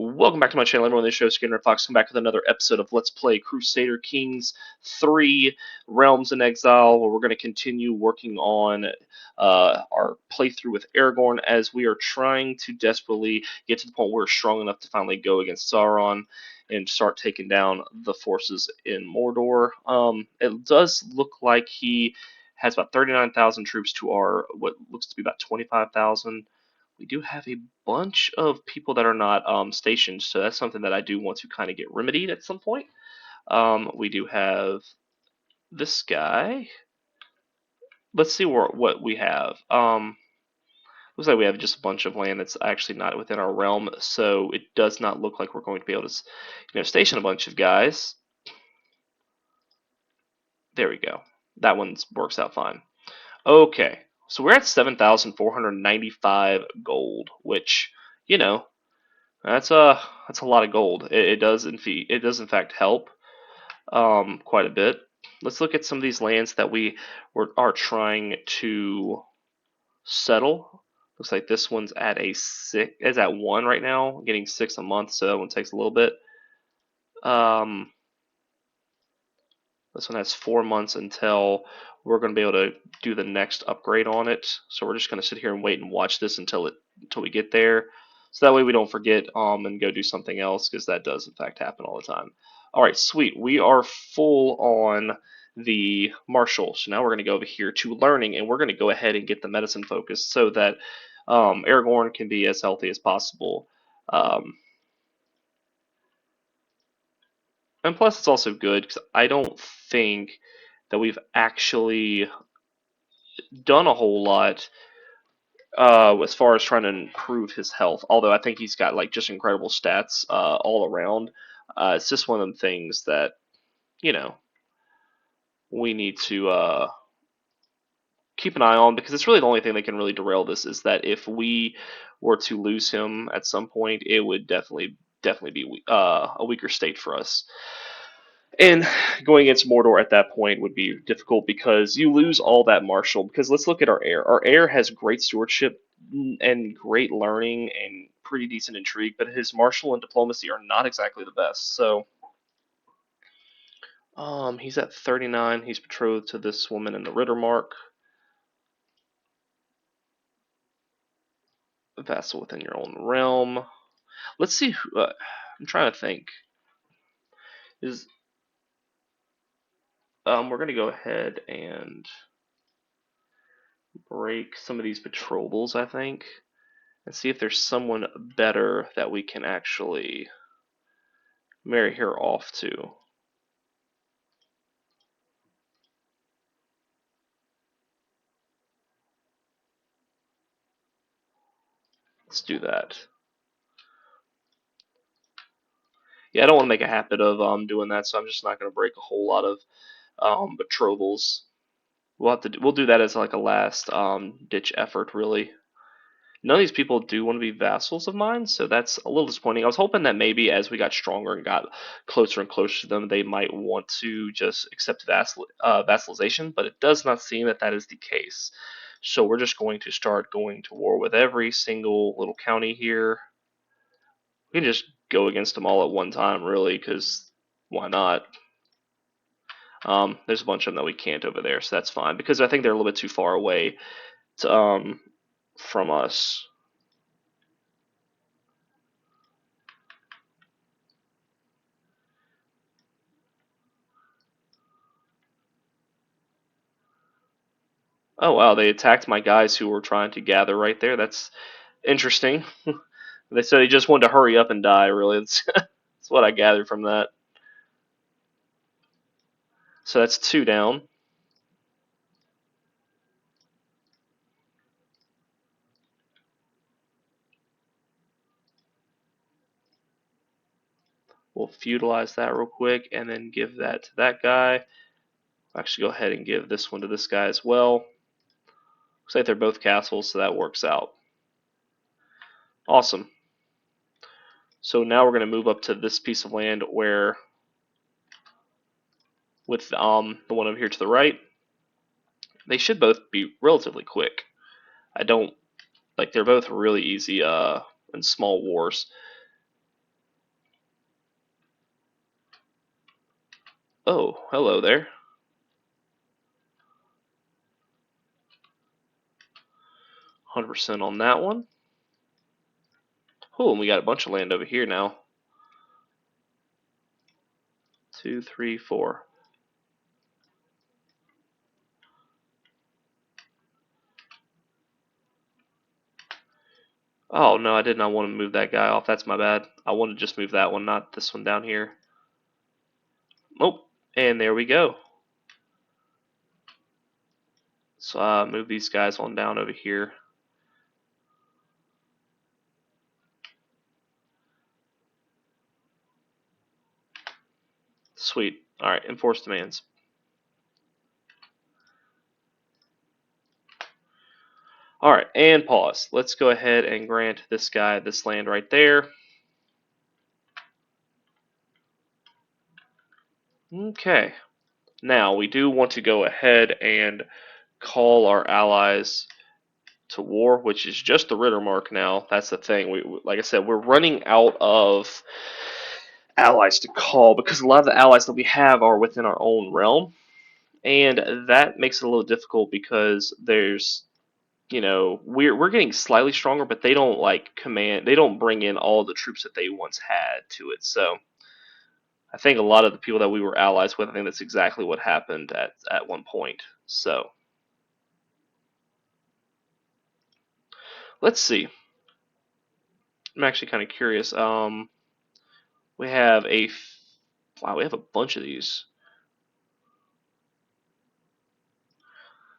Welcome back to my channel, everyone. This show is Skinner Fox. Come back with another episode of Let's Play Crusader Kings 3 Realms in Exile, where we're going to continue working on our playthrough with Aragorn as we are trying to desperately get to the point where we're strong enough to finally go against Sauron and start taking down the forces in Mordor. It does look like he has about 39,000 troops to our what looks to be about 25,000. We do have a bunch of people that are not stationed, so that's something that I do want to kind of get remedied at some point. We do have this guy. Let's see what we have. Looks like we have just a bunch of land that's actually not within our realm, so it does not look like we're going to be able to, station a bunch of guys. There we go. That one works out fine. Okay, so we're at 7,495 gold, which, that's a lot of gold. It does in fact help quite a bit. Let's look at some of these lands that we are trying to settle. Looks like this one's at is at 1 right now, getting 6 a month, so that one takes a little bit. This one has 4 months until we're going to be able to do the next upgrade on it. So we're just going to sit here and wait and watch this until we get there. So that way we don't forget and go do something else, because that does in fact happen all the time. All right, sweet. We are full on the martial. So now we're going to go over here to learning, and we're going to go ahead and get the medicine focused so that Aragorn can be as healthy as possible. And plus, it's also good because I don't think that we've actually done a whole lot as far as trying to improve his health. Although I think he's got like just incredible stats all around. It's just one of them things that you know we need to keep an eye on, because it's really the only thing that can really derail this. Is that if we were to lose him at some point, it would definitely be a weaker state for us. And going against Mordor at that point would be difficult because you lose all that martial. Because let's look at our heir. Our heir has great stewardship and great learning and pretty decent intrigue, but his martial and diplomacy are not exactly the best. So he's at 39. He's betrothed to this woman in the Rittermark. Vassal within your own realm. Let's see. I'm trying to think. We're going to go ahead and break some of these betrothals, I think, and see if there's someone better that we can actually marry her off to. Let's do that. Yeah, I don't want to make a habit of doing that, so I'm just not going to break a whole lot of betrothals. We'll do that as like a last ditch effort, really. None of these people do want to be vassals of mine, so that's a little disappointing. I was hoping that maybe as we got stronger and got closer and closer to them, they might want to just accept vassalization, but it does not seem that that is the case. So we're just going to start going to war with every single little county here. We can just go against them all at one time, really, because why not? There's a bunch of them that we can't over there, so that's fine, because I think they're a little bit too far away to, from us. Oh wow, they attacked my guys who were trying to gather right there. That's interesting. They said they just wanted to hurry up and die, really. That's what I gathered from that. So that's 2 down. We'll feudalize that real quick and then give that to that guy. I'll actually go ahead and give this one to this guy as well. Looks like they're both castles, so that works out. Awesome. So now we're going to move up to this piece of land where, with the one over here to the right, they should both be relatively quick. I don't, like, they're both really easy in small wars. Oh, hello there. 100% on that one. Oh, and we got a bunch of land over here now. 2, 3, 4. Oh no, I did not want to move that guy off. That's my bad. I wanted to just move that one, not this one down here. Oh, and there we go. So move these guys on down over here. Sweet. All right, enforce demands. All right, and pause. Let's go ahead and grant this guy this land right there. Okay. Now, we do want to go ahead and call our allies to war, which is just the Rittermark now. That's the thing. Like I said, we're running out of allies to call because a lot of the allies that we have are within our own realm, and that makes it a little difficult because there's, we're getting slightly stronger, but they don't they don't bring in all the troops that they once had to it. So I think a lot of the people that we were allies with, I think that's exactly what happened at one point. So let's see. I'm actually kind of curious. We have wow, we have a bunch of these.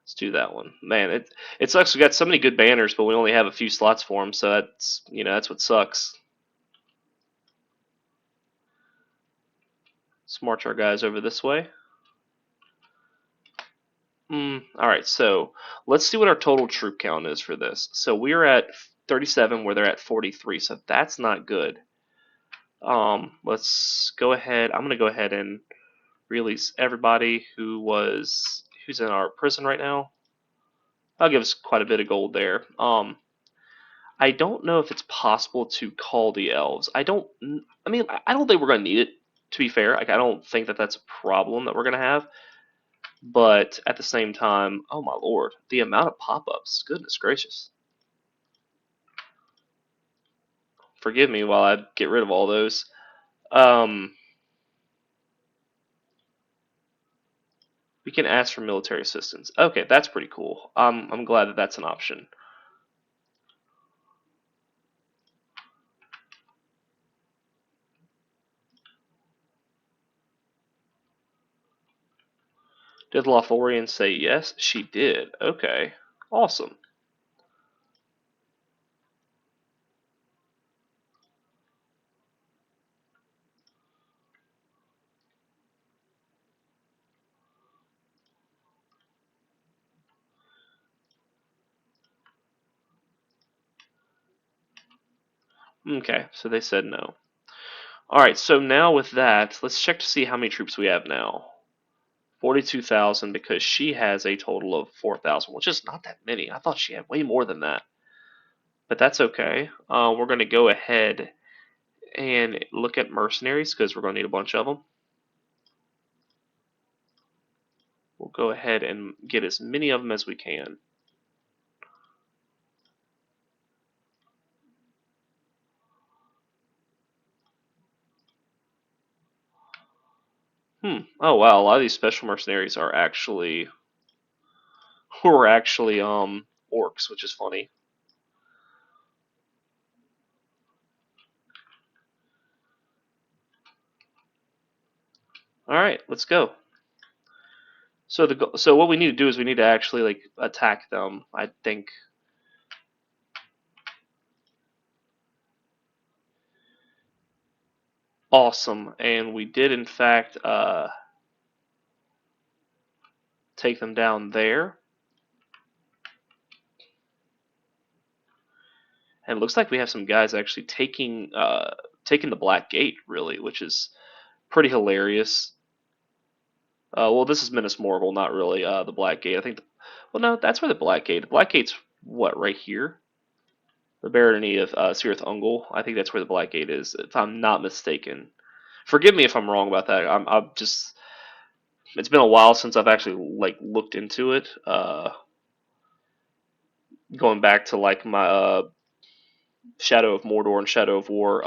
Let's do that one. Man, it sucks. We got so many good banners, but we only have a few slots for them. So that's what sucks. Let's march our guys over this way. All right, so let's see what our total troop count is for this. So we're at 37, where they're at 43. So that's not good. Let's go ahead. I'm gonna go ahead and release everybody who's in our prison right now. That'll give us quite a bit of gold there. I don't know if it's possible to call the elves. I don't. I mean, I don't think we're gonna need it. To be fair, like I don't think that that's a problem that we're gonna have. But at the same time, oh my lord, the amount of pop-ups. Goodness gracious. Forgive me while I get rid of all those. Um, we can ask for military assistance. Okay, that's pretty cool. I'm glad that that's an option. Did Lothlorien say yes? She did. Okay, awesome. Okay, so they said no. Alright, so now with that, let's check to see how many troops we have now. 42,000 because she has a total of 4,000, which is not that many. I thought she had way more than that. But that's okay. We're going to go ahead and look at mercenaries because we're going to need a bunch of them. We'll go ahead and get as many of them as we can. Oh wow, a lot of these special mercenaries are actually orcs, which is funny. All right, let's go. So what we need to do is we need to actually attack them. I think. Awesome, and we did in fact take them down there. And it looks like we have some guys actually taking the Black Gate, really, which is pretty hilarious. Well, this is Minas Morgul, not really the Black Gate. I think. Well, no, that's where the Black Gate. The Black Gate's what, right here? The barony of Cirith Ungol. I think that's where the Black Gate is, if I'm not mistaken. Forgive me if I'm wrong about that. I'm just It's been a while since I've actually like looked into it. Going back to like my Shadow of Mordor and Shadow of War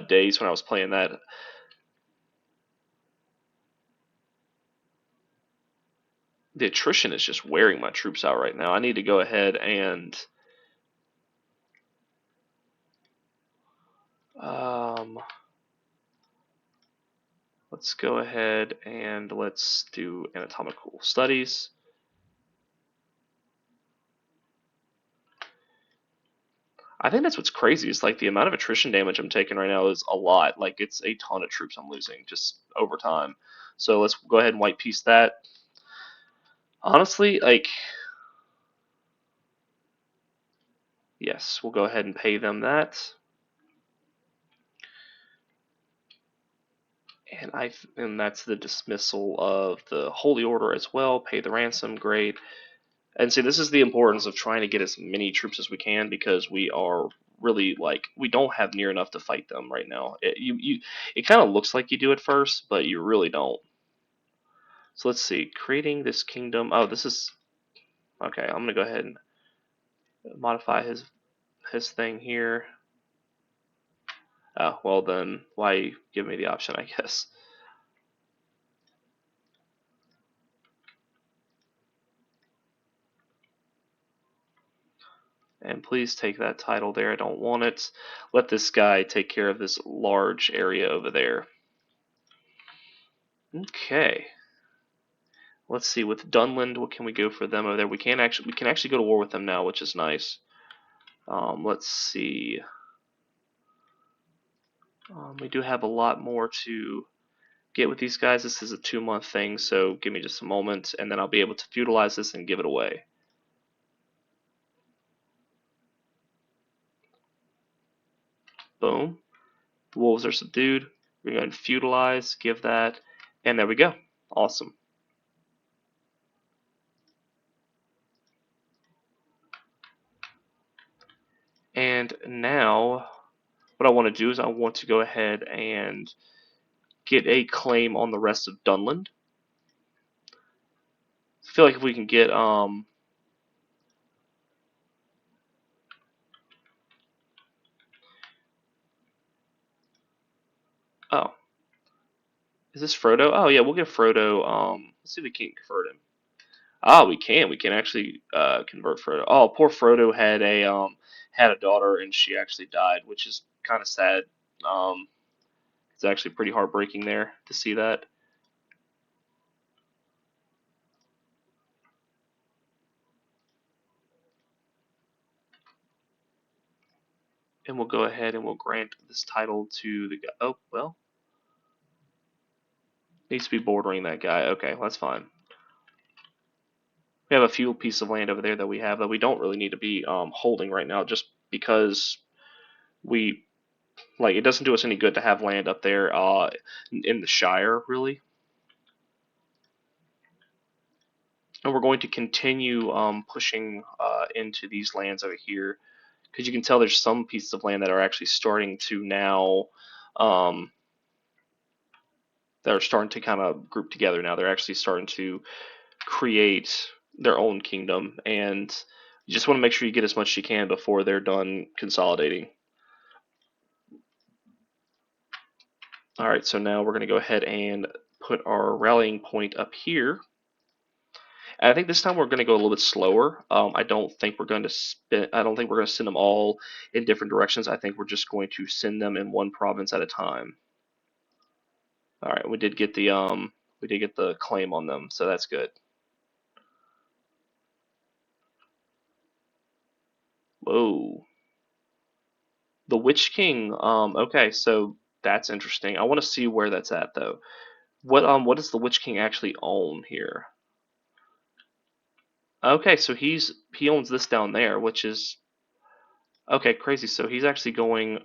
days when I was playing that. The attrition is just wearing my troops out right now. I need to go ahead and um, let's go ahead and let's do anatomical studies. I think that's what's crazy is like the amount of attrition damage I'm taking right now is a lot. Like it's a ton of troops I'm losing just over time. So let's go ahead and white piece that. Honestly, like yes, we'll go ahead and pay them that. And that's the dismissal of the Holy Order as well. Pay the ransom, great. And see, this is the importance of trying to get as many troops as we can because we are really like we don't have near enough to fight them right now. It kind of looks like you do at first, but you really don't. So let's see, creating this kingdom. Oh, this is okay. I'm gonna go ahead and modify his thing here. Oh, well then, why give me the option? I guess. And please take that title there. I don't want it. Let this guy take care of this large area over there. Okay. Let's see with Dunland, what can we go for them over there? We can actually go to war with them now, which is nice. Let's see. We do have a lot more to get with these guys. This is a 2-month thing, so give me just a moment, and then I'll be able to feudalize this and give it away. Boom. The wolves are subdued. We're going to feudalize, give that, and there we go. Awesome. And now, what I want to do is I want to go ahead and get a claim on the rest of Dunland. I feel like if we can get oh, is this Frodo? Oh yeah, we'll get Frodo. Let's see if we can convert him. Ah, we can. We can actually convert Frodo. Oh, poor Frodo had a daughter and she actually died, which is kind of sad. Um, it's actually pretty heartbreaking there to see that. And we'll go ahead and we'll grant this title to the guy. Oh well, needs to be bordering that guy. Okay, well, that's fine. We have a few pieces of land over there that we have that we don't really need to be holding right now, just because we like it doesn't do us any good to have land up there in the Shire, really. And we're going to continue pushing into these lands over here because you can tell there's some pieces of land that are actually starting to now um, that are starting to kind of group together now. They're actually starting to create their own kingdom, and you just want to make sure you get as much as you can before they're done consolidating. All right, so now we're going to go ahead and put our rallying point up here. And I think this time we're going to go a little bit slower. I don't think we're going to I don't think we're going to send them all in different directions. I think we're just going to send them in one province at a time. All right, we did get the claim on them, so that's good. Whoa. The Witch King. Okay, so that's interesting. I want to see where that's at though. What does the Witch King actually own here? Okay, so he owns this down there, which is okay, crazy. So he's actually going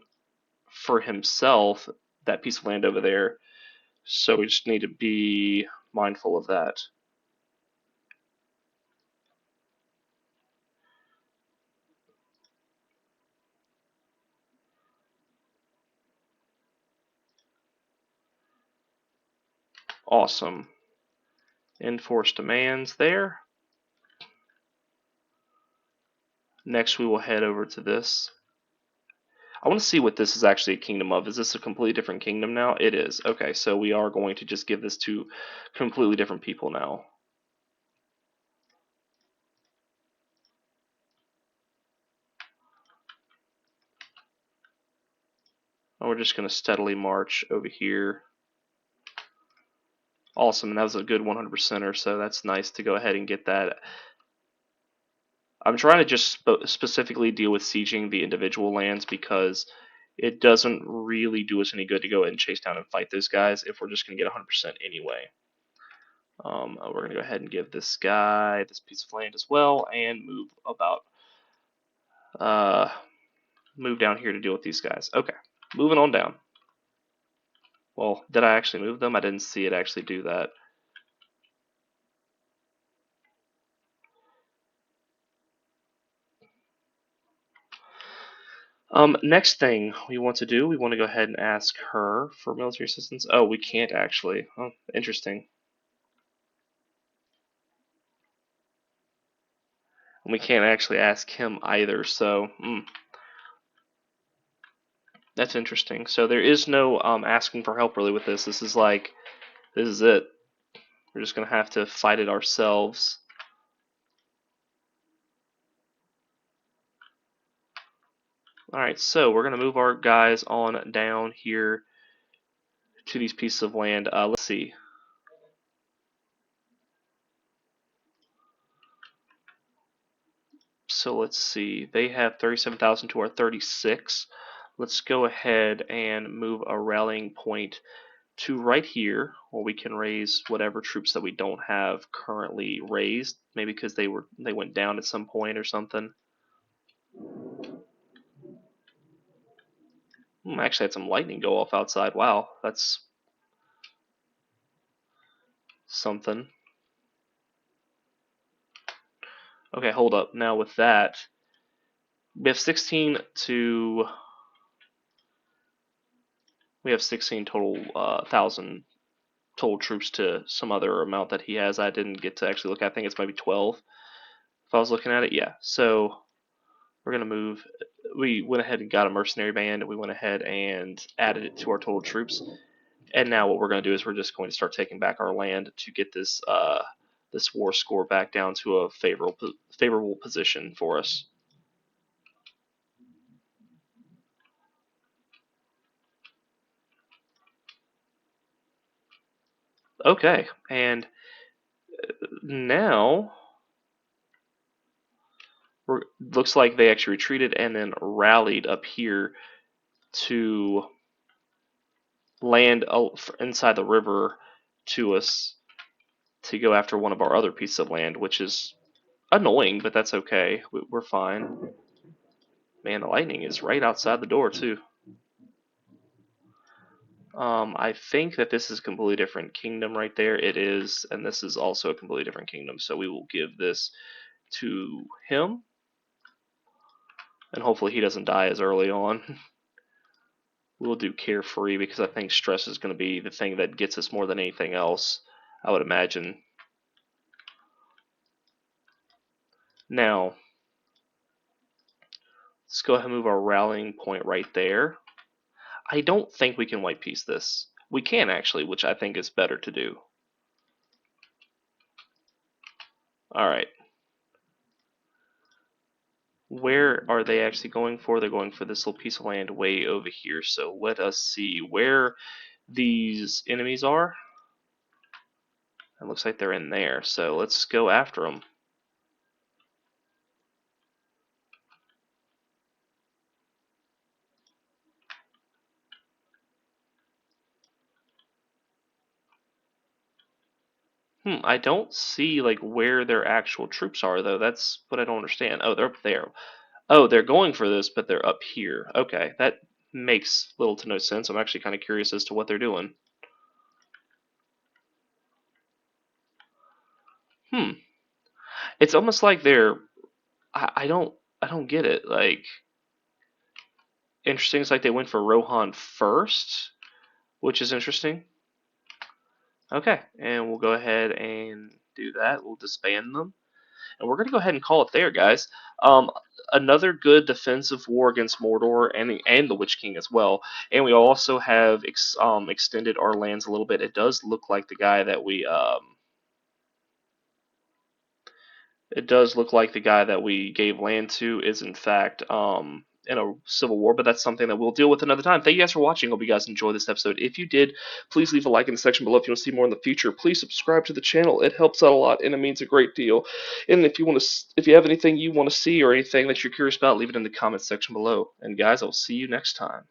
for himself that piece of land over there. So we just need to be mindful of that. Awesome. Enforce demands there. Next, we will head over to this. I want to see what this is actually a kingdom of. Is this a completely different kingdom now? It is. Okay, so we are going to just give this to completely different people now. And we're just going to steadily march over here. Awesome, and that was a good 100%er, so that's nice to go ahead and get that. I'm trying to just specifically deal with sieging the individual lands because it doesn't really do us any good to go ahead and chase down and fight those guys if we're just going to get 100% anyway. We're going to go ahead and give this guy this piece of land as well and move about. Move down here to deal with these guys. Okay, moving on down. Well, did I actually move them? I didn't see it actually do that. Next thing we want to do, we want to go ahead and ask her for military assistance. Oh, we can't actually. Oh, interesting. And we can't actually ask him either, so that's interesting. So there is no asking for help really with this. This is it. We're just gonna have to fight it ourselves. Alright, so we're gonna move our guys on down here to these pieces of land. Let's see. So let's see. They have 37,000 to our 36. Let's go ahead and move a rallying point to right here, where we can raise whatever troops that we don't have currently raised. Maybe because they went down at some point or something. Actually had some lightning go off outside. Wow, that's something. Okay, hold up. Now with that, we have 16 to. We have 16 total thousand total troops to some other amount that he has. I didn't get to actually look. I think it's maybe 12. If I was looking at it, yeah. So we're gonna move. We went ahead and got a mercenary band. We went ahead and added it to our total troops. And now what we're going to do is we're just going to start taking back our land to get this this war score back down to a favorable position for us. Okay, and now looks like they actually retreated and then rallied up here to land inside the river to us to go after one of our other pieces of land, which is annoying, but that's okay. We're fine. Man, the lightning is right outside the door too. I think that this is a completely different kingdom right there. It is, and this is also a completely different kingdom. So we will give this to him, and hopefully he doesn't die as early on. We'll do carefree because I think stress is going to be the thing that gets us more than anything else, I would imagine. Now, let's go ahead and move our rallying point right there. I don't think we can white piece this. We can actually, which I think is better to do. Alright. Where are they actually going for? They're going for this little piece of land way over here. So let us see where these enemies are. It looks like they're in there. So let's go after them. I don't see like where their actual troops are though. That's what I don't understand. Oh, they're up there. Oh, they're going for this, but they're up here. Okay, that makes little to no sense. I'm actually kind of curious as to what they're doing. It's almost like they're. I don't get it. Like, interesting. It's like they went for Rohan first, which is interesting. Okay, and we'll go ahead and do that. We'll disband them. And we're going to go ahead and call it there, guys. Um, another good defensive war against Mordor and the Witch King as well. And we also have extended our lands a little bit. It does look like the guy that we it does look like the guy that we gave land to is in fact in a civil war, but that's something that we'll deal with another time. Thank you guys for watching. Hope you guys enjoyed this episode. If you did, please leave a like in the section below if you want to see more in the future. Please subscribe to the channel. It helps out a lot and it means a great deal. And if you have anything you want to see or anything that you're curious about, leave it in the comments section below. And guys, I'll see you next time.